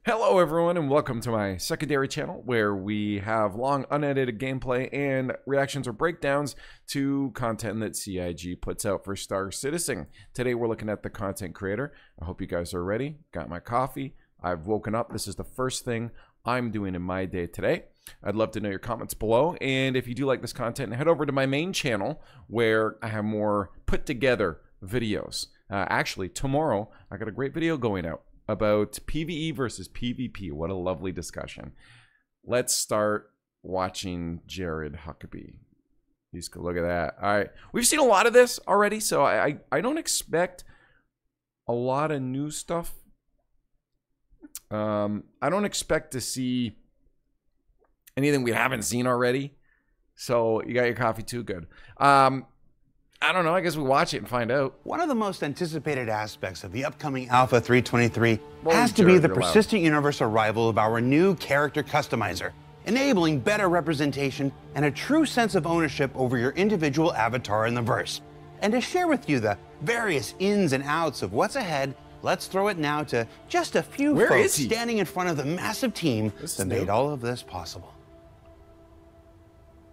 Hello everyone and welcome to my secondary channel where we have long unedited gameplay and reactions or breakdowns to content that CIG puts out for Star Citizen. Today we're looking at the content creator. I hope you guys are ready. Got my coffee. I've woken up. This is the first thing I'm doing in my day today. I'd love to know your comments below, and if you do like this content, head over to my main channel where I have more put together videos. Actually, tomorrow I got a great video going out about PvE versus PvP. What a lovely discussion. Let's start watching Jared Huckabee. He's good. Look at that. All right. We've seen a lot of this already, so I don't expect a lot of new stuff. I don't expect to see anything we haven't seen already. So you got your coffee too? Good. I don't know. I guess we watch it and find out. One of the most anticipated aspects of the upcoming Alpha 323 has to be the persistent universe arrival of our new character customizer, enabling better representation and a true sense of ownership over your individual avatar in the verse. And to share with you the various ins and outs of what's ahead, let's throw it now to just a few folks standing in front of the massive team that made all of this possible.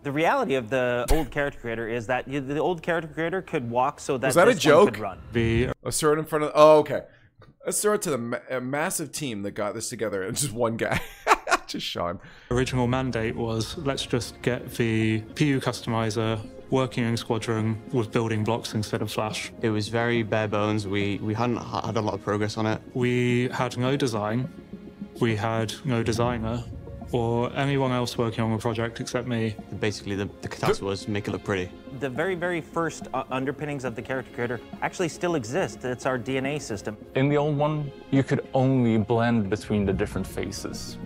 The reality of the old character creator is that the old character creator could walk so that, that this a joke? One could run. Let's throw it in front of. Oh, okay. Let's throw it to the massive team that got this together, and just one guy, just Sean. Original mandate was let's just get the PU customizer working in Squadron with building blocks instead of Flash. It was very bare bones. We hadn't had a lot of progress on it. We had no design. We had no designer or anyone else working on the project except me. Basically, the task was make it look pretty. The very first underpinnings of the character creator actually still exist. It's our DNA system. In the old one, you could only blend between the different faces.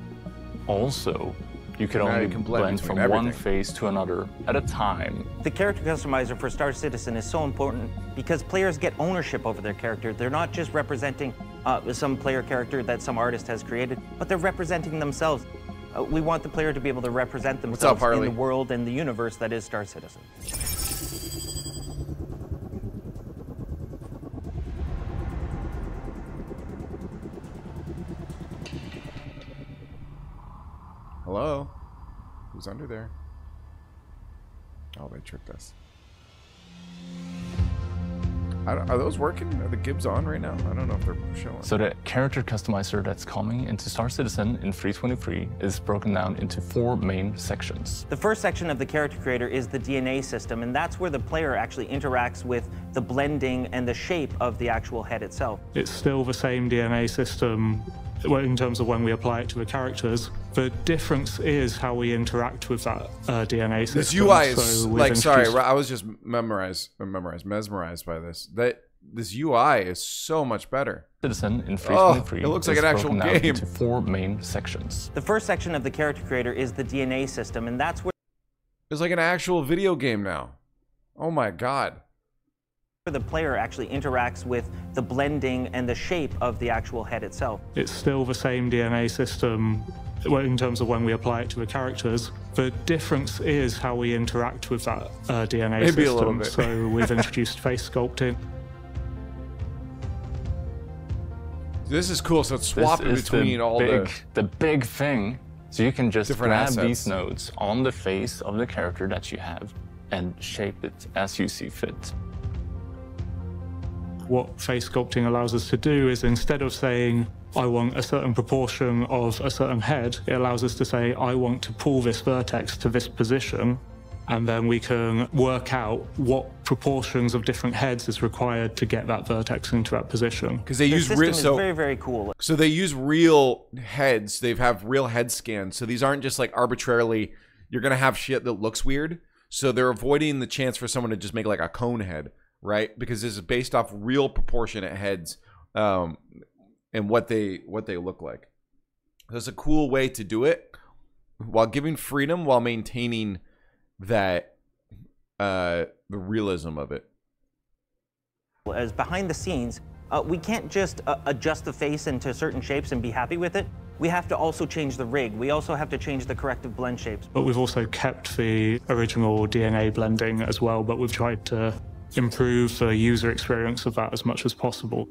Also, you could only blend from one face to another at a time. The character customizer for Star Citizen is so important because players get ownership over their character. They're not just representing some player character that some artist has created, but they're representing themselves. We want the player to be able to represent themselves in the world and the universe that is Star Citizen. Hello? Who's under there? Oh, they tricked us. Are those working? Are the Gibbs on right now? I don't know if they're showing. So the character customizer that's coming into Star Citizen in 323 is broken down into 4 main sections. The first section of the character creator is the DNA system, and that's where the player actually interacts with the blending and the shape of the actual head itself. It's still the same DNA system in terms of when we apply it to the characters. The difference is how we interact with that DNA system. This UI is like, sorry, I was just mesmerized by this. This UI is so much better. Citizen in 323 it looks like an actual game. Into 4 main sections. The first section of the character creator is the DNA system, and that's where it's like an actual video game now. Oh my god. The player actually interacts with the blending and the shape of the actual head itself. It's still the same DNA system in terms of when we apply it to the characters. The difference is how we interact with that DNA system. A little bit. So we've introduced face sculpting. This is cool. So it's swapping between all the big thing. So you can just grab assets. these nodes on the face of the character that you have and shape it as you see fit. What face sculpting allows us to do is instead of saying, I want a certain proportion of a certain head, it allows us to say, I want to pull this vertex to this position, and then we can work out what proportions of different heads is required to get that vertex into that position. Because they use real, so very cool. So they use real heads. They have real head scans. So these aren't just like arbitrarily, you're going to have shit that looks weird. So they're avoiding the chance for someone to just make like a cone head. Right, because this is based off real proportionate heads, and what they look like. That's a cool way to do it, while giving freedom, while maintaining that the realism of it. As behind the scenes, we can't just adjust the face into certain shapes and be happy with it. We have to also change the rig. We also have to change the corrective blend shapes. But we've also kept the original DNA blending as well, but we've tried to improve the user experience of that as much as possible.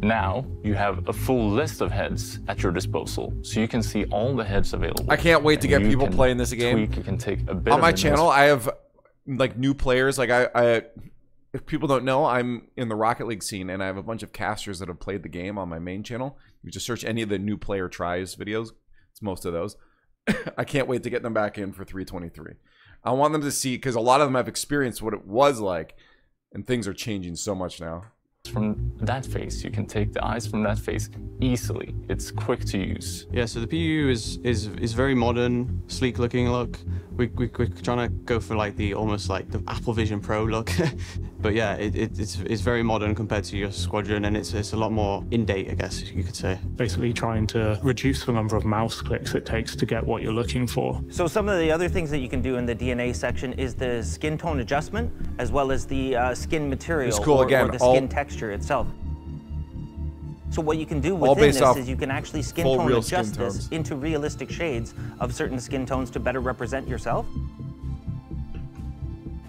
Now you have a full list of heads at your disposal, so you can see all the heads available. I can't wait to get people playing this game. You can take a bit on my channel. I have like new players. Like I, if people don't know, I'm in the Rocket League scene, and I have a bunch of casters that have played the game on my main channel. You just search any of the new player tries videos. It's most of those. I can't wait to get them back in for 323. I want them to see, because a lot of them have experienced what it was like, and things are changing so much now. From that face, you can take the eyes from that face easily. It's quick to use. Yeah, so the PU is very modern, sleek looking look. We're trying to go for like almost like the Apple Vision Pro look. But yeah, it's very modern compared to your Squadron, and it's a lot more in date, I guess you could say. Basically trying to reduce the number of mouse clicks it takes to get what you're looking for. So some of the other things that you can do in the DNA section is the skin tone adjustment, as well as the skin material, it's cool, or the skin texture itself. So what you can do within this is you can actually skin tone adjust this into realistic shades of certain skin tones to better represent yourself.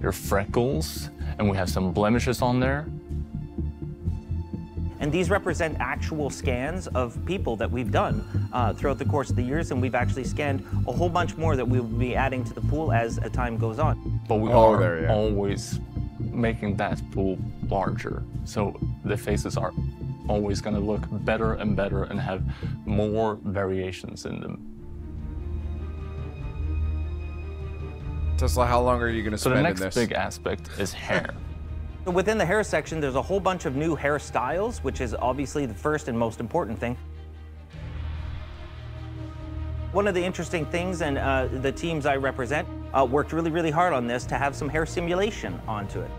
Your freckles, and we have some blemishes on there. And these represent actual scans of people that we've done throughout the course of the years, and we've actually scanned a whole bunch more that we will be adding to the pool as time goes on. But we are always making that pool larger, so the faces are always going to look better and better and have more variations in them. Tesla, how long are you going to spend in this? So the next big aspect is hair. So within the hair section, there's a whole bunch of new hairstyles, which is obviously the first and most important thing. One of the interesting things, and the teams I represent worked really, really hard on this to have some hair simulation onto it.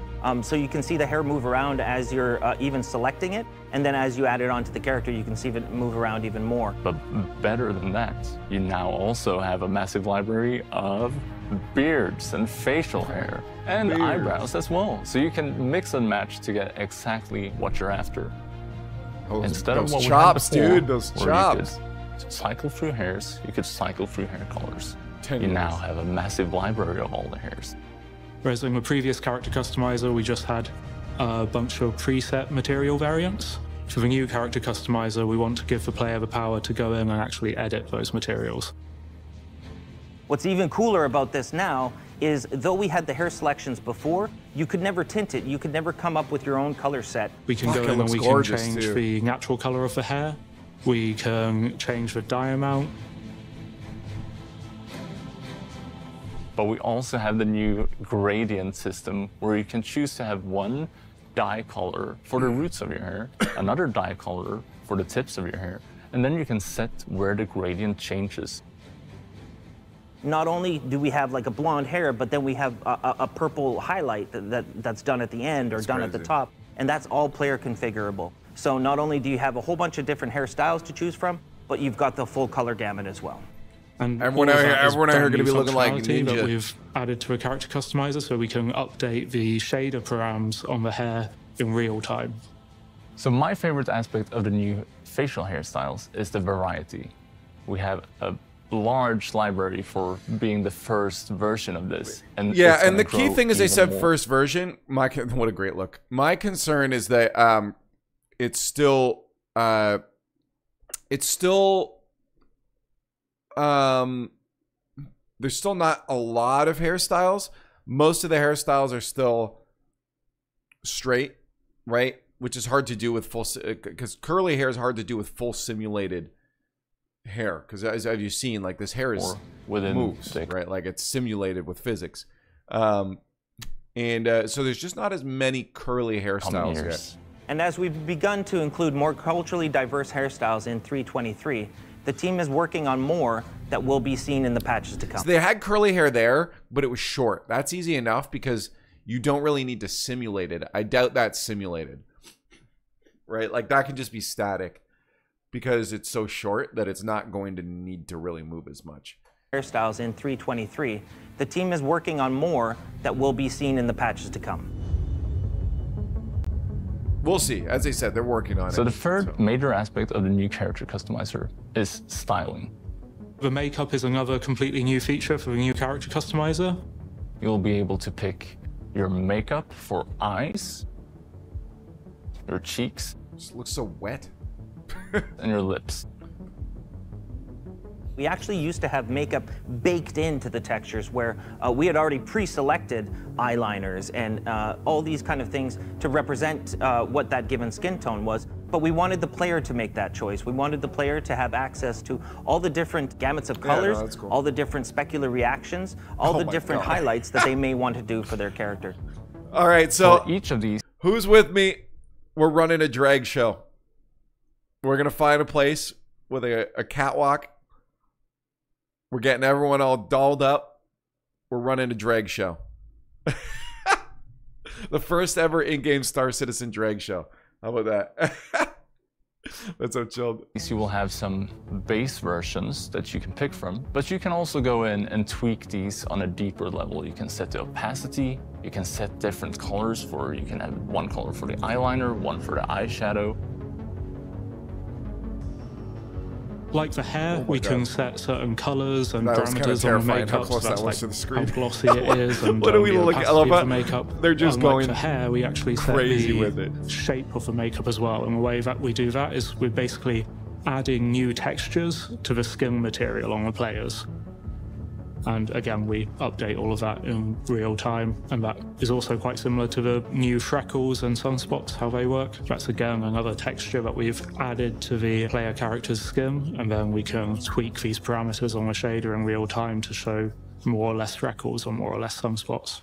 So you can see the hair move around as you're even selecting it, and then as you add it onto the character, you can see it move around even more. But better than that, you now also have a massive library of beards and facial hair, and eyebrows as well. So you can mix and match to get exactly what you're after. Instead of what chops, we had before, dude, those chops. You could cycle through hairs, you could cycle through hair colors. You now have a massive library of all the hairs. Whereas in the previous character customizer, we just had a bunch of preset material variants. For the new character customizer, we want to give the player the power to go in and actually edit those materials. What's even cooler about this now is, though we had the hair selections before, you could never tint it. You could never come up with your own color set. We can go in and we can change the natural color of the hair. We can change the dye amount. But we also have the new gradient system where you can choose to have one dye color for the roots of your hair, another dye color for the tips of your hair, and then you can set where the gradient changes. Not only do we have like a blonde hair, but then we have a purple highlight that's done at the end or done at the top, and that's all player configurable. So not only do you have a whole bunch of different hairstyles to choose from, but you've got the full color gamut as well. And everyone out here going to be looking like Ninja. That we've added to a character customizer, so we can update the shader params on the hair in real time. So my favorite aspect of the new facial hairstyles is the variety. We have a large library for being the first version of this. And yeah, and the key thing is they said first version. What a great look. My concern is that there's still not a lot of hairstyles. Most of the hairstyles are still straight, right? Which is hard to do with full, because curly hair is hard to do with full simulated hair. Because as you've seen, like this hair is moves, right? Like it's simulated with physics. So there's just not as many curly hairstyles yet. And as we've begun to include more culturally diverse hairstyles in 323, the team is working on more that will be seen in the patches to come. So they had curly hair there, but it was short. That's easy enough because you don't really need to simulate it. I doubt that's simulated, right? Like that can just be static because it's so short that it's not going to need to really move as much. Hairstyles in 323, the team is working on more that will be seen in the patches to come. We'll see. As I said, they're working on it. So the third major aspect of the new character customizer is styling. The makeup is another completely new feature for the new character customizer. You'll be able to pick your makeup for eyes, your cheeks, Just looks so wet. And your lips. We actually used to have makeup baked into the textures where we had already pre-selected eyeliners and all these kind of things to represent what that given skin tone was. But we wanted the player to make that choice. We wanted the player to have access to all the different gamuts of colors, no, that's cool. all the different specular reactions, all the different highlights that they may want to do for their character. All right, so each of these. Who's with me? We're running a drag show. We're going to find a place with a catwalk. We're getting everyone all dolled up. We're running a drag show. The first ever in-game Star Citizen drag show. How about that? That's so chilled. You will have some base versions that you can pick from, but you can also go in and tweak these on a deeper level. You can set the opacity, you can set different colors for, you can have one color for the eyeliner, one for the eyeshadow. Like the hair, we can set certain colors and That was kinda parameters on the terrifying, how makeup. close So that's that was like to the screen. how glossy it is and What do we the look at? I opacity love of the it. makeup. They're just Unlike going the hair, we actually set crazy the with it. shape of the makeup as well. And the way that we do that is we're basically adding new textures to the skin material on the players. And again, we update all of that in real time. And that is also quite similar to the new freckles and sunspots, how they work. That's again another texture that we've added to the player character's skin. And then we can tweak these parameters on the shader in real time to show more or less freckles or more or less sunspots.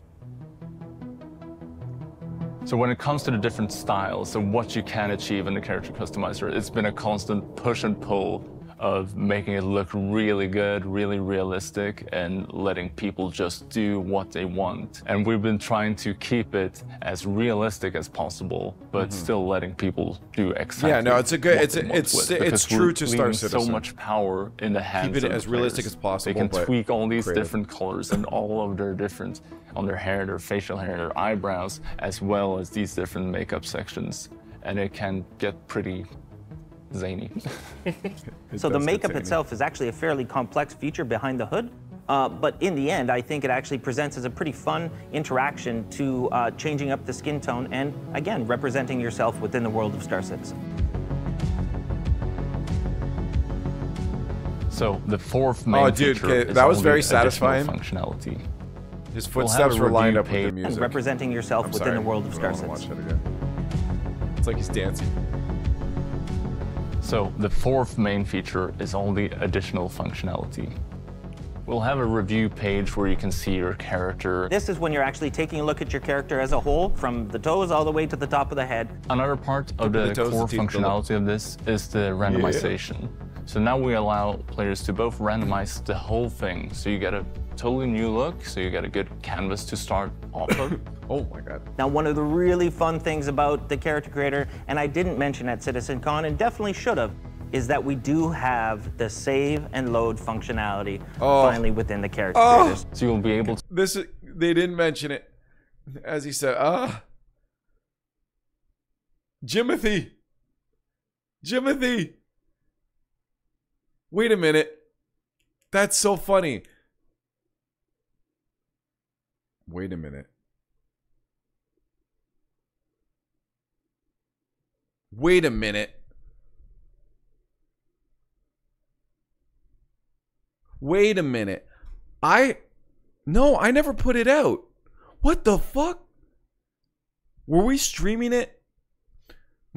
So when it comes to the different styles and what you can achieve in the character customizer, it's been a constant push and pull of making it look really good, really realistic, and letting people just do what they want. And we've been trying to keep it as realistic as possible, but still letting people do exactly. Yeah, no, it's a good. what they want with it, It's because true we're to Star leaving Citizen. so much power in the hands Keep it of the as realistic players. as possible, They can but tweak all these creative. different colors and all of their different on their hair, their facial hair, their eyebrows, as well as these different makeup sections, and it can get pretty zany. So the makeup itself is actually a fairly complex feature behind the hood. But in the end, I think it actually presents as a pretty fun interaction to changing up the skin tone and, again, representing yourself within the world of Star Citizen. So the fourth main dude, feature okay, is that was all very the additional satisfying. functionality. His We'll have footsteps a were lined review up with the page. And music. representing yourself I'm within sorry, the world of I Star don't wanna Citizen. watch that again. It's like he's dancing. So the fourth main feature is all the additional functionality. We'll have a review page where you can see your character. This is when you're actually taking a look at your character as a whole, from the toes all the way to the top of the head. Another part of The the toes, core the teeth, the lip. functionality of this is the randomization. So now we allow players to both randomize the whole thing. So you get a totally new look, so you get a good canvas to start off of. Oh my god. Now, one of the really fun things about the character creator, and I didn't mention at CitizenCon and definitely should have, is that we do have the save and load functionality finally within the character creators. So you'll be able to This is, they didn't mention it. As he said, Jimothy. Jimothy. Wait a minute. That's so funny. Wait a minute. Wait a minute. Wait a minute. No, I never put it out. What the fuck? Were we streaming it?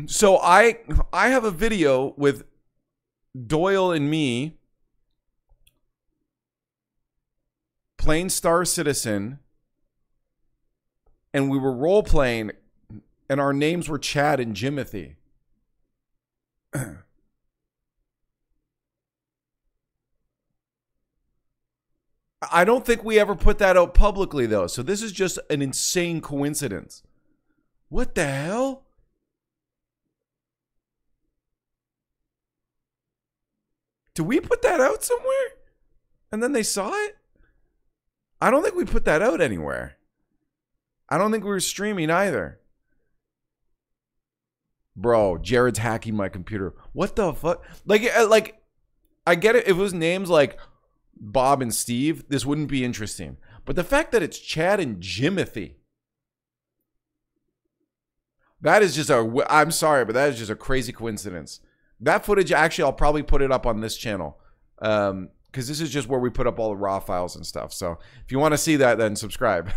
So I have a video with Doyle and me playing Star Citizen, and we were role playing, and our names were Chad and Jimothy. I don't think we ever put that out publicly, though. So this is just an insane coincidence. What the hell? Did we put that out somewhere? And then they saw it? I don't think we put that out anywhere. I don't think we were streaming either. Bro, Jared's hacking my computer. What the fuck? Like, I get it. If it was names like Bob and Steve, this wouldn't be interesting. But the fact that it's Chad and Jimothy. That is just a, I'm sorry, but that is just a crazy coincidence. That footage, actually, I'll probably put it up on this channel. Because this is just where we put up all the raw files and stuff. So if you want to see that, then subscribe.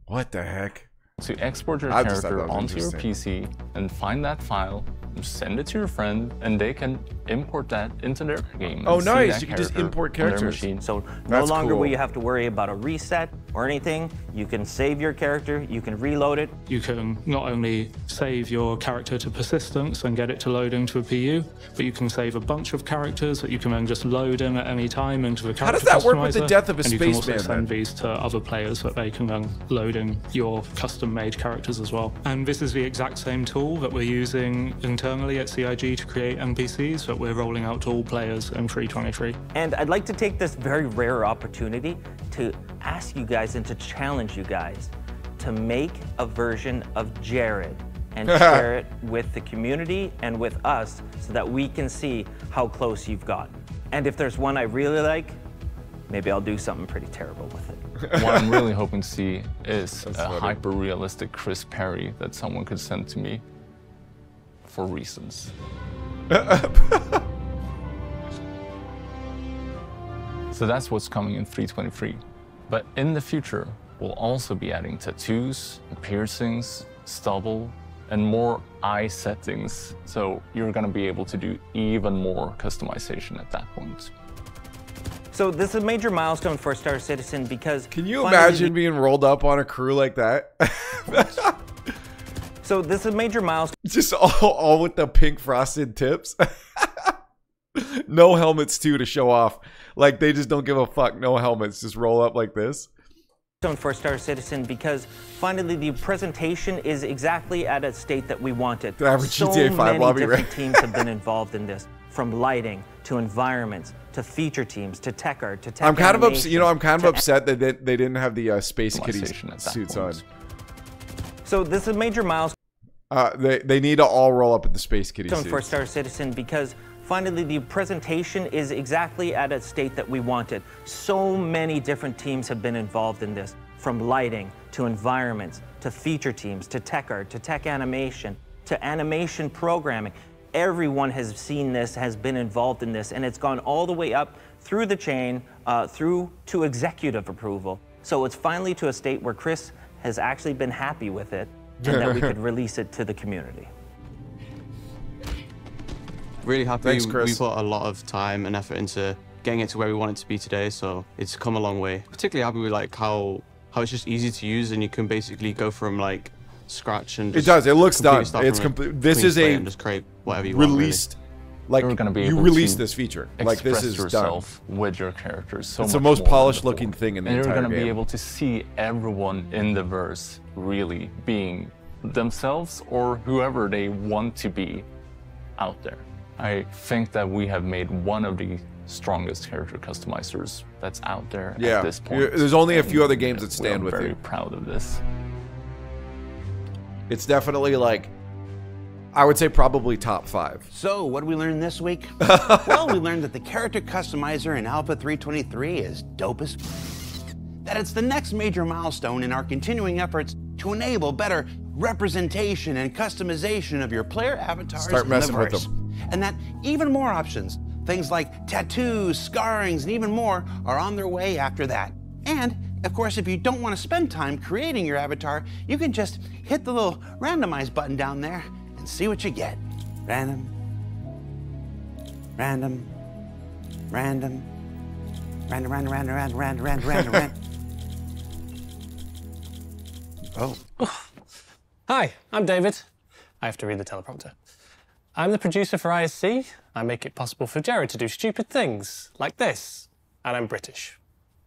What the heck? To export your character onto your PC and find that file, send it to your friend, and they can import that into their game. Oh, nice. You can just import characters. So no longer will you have to worry about a reset or anything. You can save your character. You can reload it. You can not only save your character to persistence and get it to load into a PU, but you can save a bunch of characters that you can then just load in at any time into the character customizer. How does that work with the death of a spaceman? And you can also send these to other players that they can then load in your custom-made characters as well. And this is the exact same tool that we're using internally at CIG to create NPCs that we're rolling out to all players in 3.23. And I'd like to take this very rare opportunity to ask you guys and to challenge you guys to make a version of Jared and share it with the community and with us so that we can see how close you've gotten. And if there's one I really like, maybe I'll do something pretty terrible with it. What I'm really hoping to see is a hyper-realistic Chris Perry that someone could send to me for reasons. So that's what's coming in 3.23. But in the future, we'll also be adding tattoos, piercings, stubble, and more eye settings. So you're gonna be able to do even more customization at that point. So this is a major milestone for Star Citizen because... Can you imagine being rolled up on a crew like that? So this is a major milestone. Just all with the pink frosted tips. No helmets too to show off. Like they just don't give a fuck. No helmets, just roll up like this. For Star Citizen because finally the presentation is exactly at a state that we wanted. The average GTA 5 lobby, different teams have been involved in this, from lighting to environments to feature teams to tech art to tech. I'm kind of upset. You know, I'm kind of upset that they didn't have the Space Kitty suits on. So this is a major milestone. They need to all roll up at the Space Kitty suits. For Star Citizen because finally the presentation is exactly at a state that we wanted. So many different teams have been involved in this, from lighting to environments to feature teams to tech art to tech animation to animation programming. Everyone has seen this, has been involved in this, and it's gone all the way up through the chain, through to executive approval. So it's finally to a state where Chris has actually been happy with it and that we could release it to the community. Really happy. Thanks, Chris. We put a lot of time and effort into getting it to where we want it to be today, so it's come a long way. Particularly happy with like how it's just easy to use and you can basically go from like scratch and just it does. It looks done. It's complete. This is a just create whatever you released. Want, really. Like you're gonna be you able release to this feature. Like this is yourself done with your characters. So it's much the most more polished wonderful. looking thing in the and entire you're gonna game. be able to see everyone in the verse really being themselves or whoever they want to be out there. I think that we have made one of the strongest character customizers that's out there at this point. There's only a few other games that stand with you. I'm very you. proud of this. It's definitely like, I would say probably top 5. So, what did we learn this week? Well, we learned that the character customizer in Alpha 3.23 is dope as that it's the next major milestone in our continuing efforts to enable better representation and customization of your player avatars Start messing in the with verse. And that even more options, things like tattoos, scarrings, and even more are on their way after that. And of course, if you don't want to spend time creating your avatar, you can just hit the little randomize button down there and see what you get. Random, random, random, random, random, random, random, random, random, random, random. Oh. Hi, I'm David. I have to read the teleprompter. I'm the producer for ISC. I make it possible for Jared to do stupid things like this. And I'm British.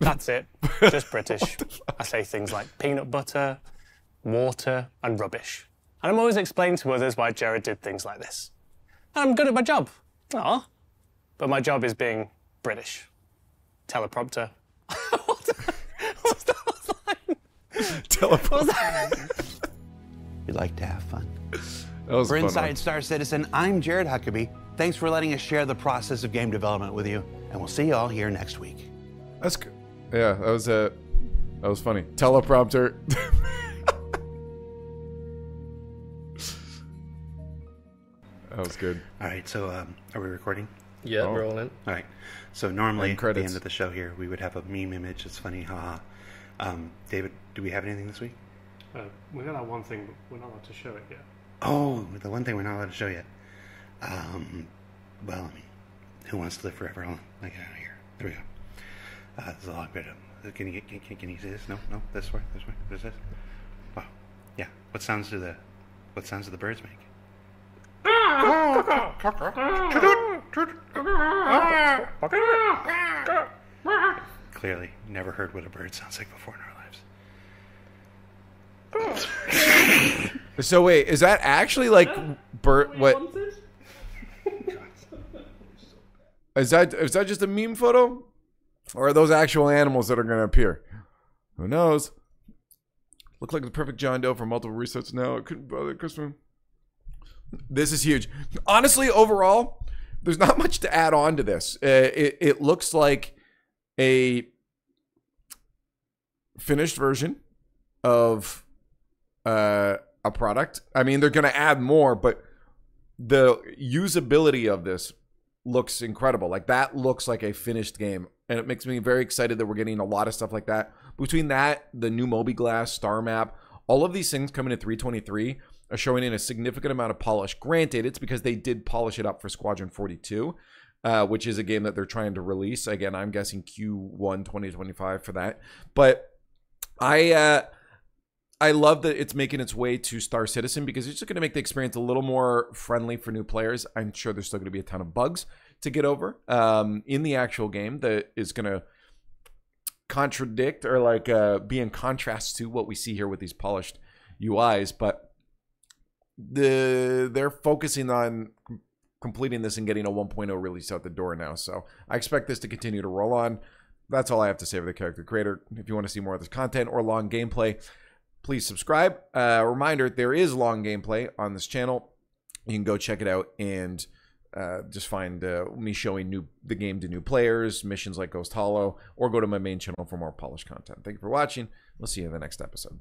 That's it, just British. I say things like peanut butter, water, and rubbish. And I'm always explaining to others why Jared did things like this. And I'm good at my job. Aw. But my job is being British. Teleprompter. What's that line? Teleprompter. We like to have fun. That was For a fun Inside one. Star Citizen, I'm Jared Huckabee. Thanks for letting us share the process of game development with you, and we'll see you all here next week. That's good. Yeah, that was funny. Teleprompter. That was good. All right, so are we recording? Yeah, we're all in. All right. So normally And at the credits. end of the show here, we would have a meme image. It's funny, haha. David, do we have anything this week? We're going to have one thing, but we're not allowed to show it yet. Oh, the one thing we're not allowed to show yet. Well, I mean, who wants to live forever? Hold on. I get out of here. There we go. There's a log bit of. Can you see this? No, this way. What is this? Wow. Yeah. What sounds do the birds make? Clearly, never heard what a bird sounds like before in our lives. So wait, is that actually like bird? What? Is that just a meme photo, or are those actual animals that are going to appear? Who knows? Look like the perfect John Doe for multiple resets. No, it couldn't bother Christmas. This is huge. Honestly, overall, there's not much to add on to this. It looks like a finished version of a product. I mean, they're going to add more, but the usability of this looks incredible. Like, that looks like a finished game, and it makes me very excited that we're getting a lot of stuff like that. Between that, the new Moby-Glass, Star Map, all of these things coming at 323 are showing in a significant amount of polish. Granted, it's because they did polish it up for Squadron 42, which is a game that they're trying to release. Again, I'm guessing Q1 2025 for that. But I love that it's making its way to Star Citizen, because it's just going to make the experience a little more friendly for new players. I'm sure there's still going to be a ton of bugs to get over in the actual game that is going to contradict or like be in contrast to what we see here with these polished UIs. But they're focusing on completing this and getting a 1.0 release out the door now. So I expect this to continue to roll on. That's all I have to say for the character creator. If you want to see more of this content or long gameplay, please subscribe. Reminder, there is long gameplay on this channel. You can go check it out and just find me showing the game to new players, missions like Ghost Hollow, or go to my main channel for more polished content. Thank you for watching. We'll see you in the next episode.